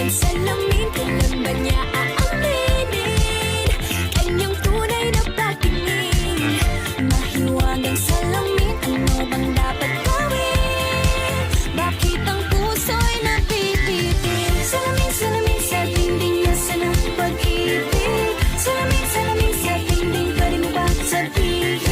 ng salamin, kailan ba niya aaminin? Kanyang tunay na pagtingin, mahiwagang salamin, ano bang dapat gawin? Bakit ang puso'y napipitin? Salamin, salamin sa dingding, nasaan ang pag-ibig? Salamin, salamin sa dingding, pwede mo ba sabihin?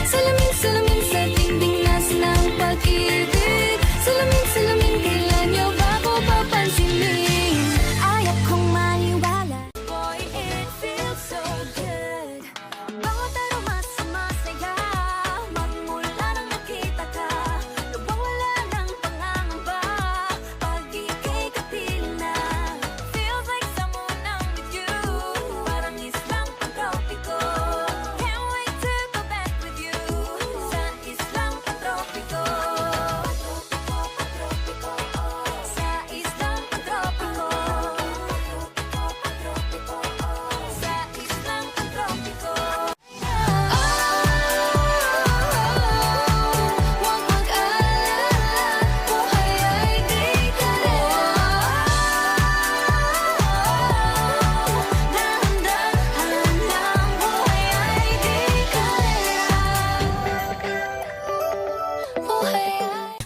Salamin, salamin sa dingding, nasaan ang pag-ibig? Salamin, salamin, kailan niyo ba ako papansinin? Ayaw kong maniwala. Boy, it feels so good. Bawat aroma sumasaya, magmula nang nakita ka. Nawawala ng pangangamba, pag ika'y kapiling na. Feels like someone I'm with you, parang islang pantropiko. Can't wait to go back with you, sa islang pantropiko. Sa islang pantropiko. Sa islang pantropiko. Huwag mag-alala, buhay ay di kalera. Dahan-dahan lang, buhay ay di kalera. Buhay ay